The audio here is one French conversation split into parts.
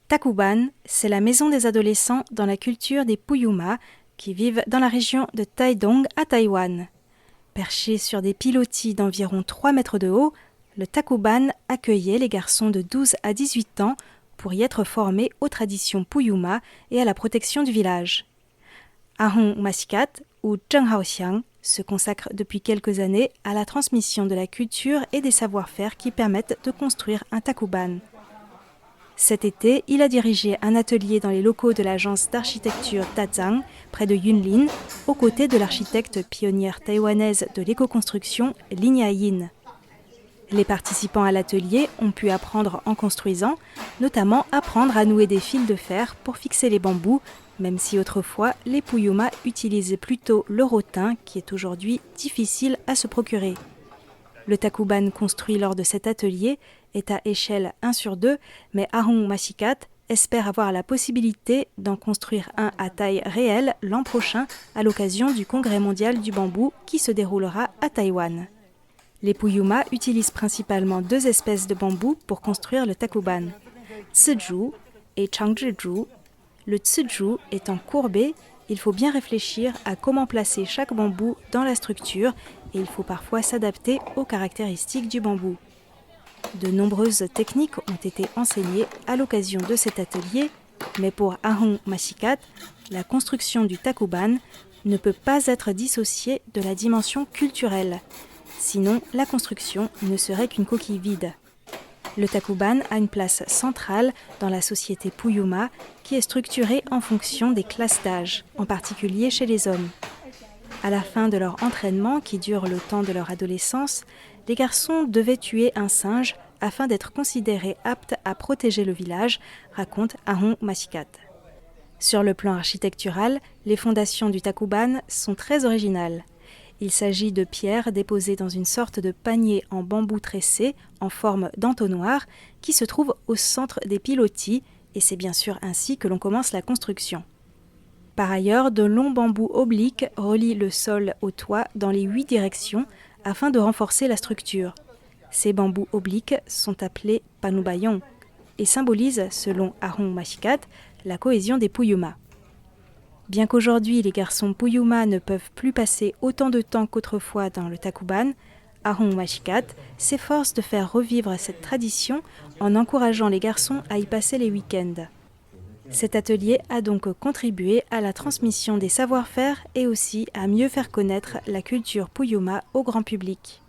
Tacubán, c'est la maison des adolescents dans la culture des Puyuma qui vivent dans la région de Taidong à Taïwan. Perché sur des pilotis d'environ 3 mètres de haut, le Tacubán accueillait les garçons de 12 à 18 ans pour y être formés aux traditions Puyuma et à la protection du village. Ahong Masikat ou Zheng Haoxiang se consacre depuis quelques années à la transmission de la culture et des savoir-faire qui permettent de construire un Tacubán. Cet été, il a dirigé un atelier dans les locaux de l'agence d'architecture Dazhang, près de Yunlin, aux côtés de l'architecte pionnière taïwanaise de l'éco-construction Lin Ya-yin. Les participants à l'atelier ont pu apprendre en construisant, notamment apprendre à nouer des fils de fer pour fixer les bambous, même si autrefois les Puyuma utilisaient plutôt le rotin qui est aujourd'hui difficile à se procurer. Le Tacubán construit lors de cet atelier est à échelle 1/2, mais Ahong Masikat espère avoir la possibilité d'en construire un à taille réelle l'an prochain à l'occasion du Congrès mondial du bambou qui se déroulera à Taïwan. Les Puyuma utilisent principalement 2 espèces de bambou pour construire le Tacubán, Tszhu et Changzhizhu. Le Tszhu étant courbé, il faut bien réfléchir à comment placer chaque bambou dans la structure et il faut parfois s'adapter aux caractéristiques du bambou. De nombreuses techniques ont été enseignées à l'occasion de cet atelier, mais pour Ahong Masikat, la construction du Tacubán ne peut pas être dissociée de la dimension culturelle. Sinon, la construction ne serait qu'une coquille vide. Le Tacubán a une place centrale dans la société Puyuma qui est structurée en fonction des classes d'âge, en particulier chez les hommes. À la fin de leur entraînement, qui dure le temps de leur adolescence, les garçons devaient tuer un singe afin d'être considérés aptes à protéger le village, raconte Ahong Masikat. Sur le plan architectural, les fondations du Tacubán sont très originales. Il s'agit de pierres déposées dans une sorte de panier en bambou tressé en forme d'entonnoir qui se trouve au centre des pilotis et c'est bien sûr ainsi que l'on commence la construction. Par ailleurs, de longs bambous obliques relient le sol au toit dans les 8 directions afin de renforcer la structure. Ces bambous obliques sont appelés panubayong et symbolisent, selon Ahong Masikat, la cohésion des Puyuma. Bien qu'aujourd'hui les garçons Puyuma ne peuvent plus passer autant de temps qu'autrefois dans le Tacubán, Ahong Masikat s'efforce de faire revivre cette tradition en encourageant les garçons à y passer les week-ends. Cet atelier a donc contribué à la transmission des savoir-faire et aussi à mieux faire connaître la culture Puyuma au grand public.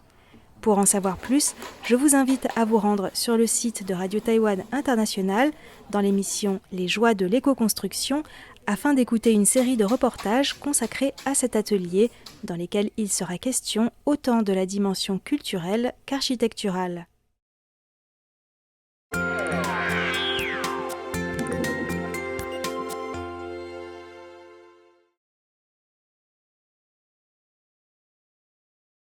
Pour en savoir plus, je vous invite à vous rendre sur le site de Radio Taïwan International dans l'émission Les joies de l'éco-construction afin d'écouter une série de reportages consacrés à cet atelier dans lesquels il sera question autant de la dimension culturelle qu'architecturale.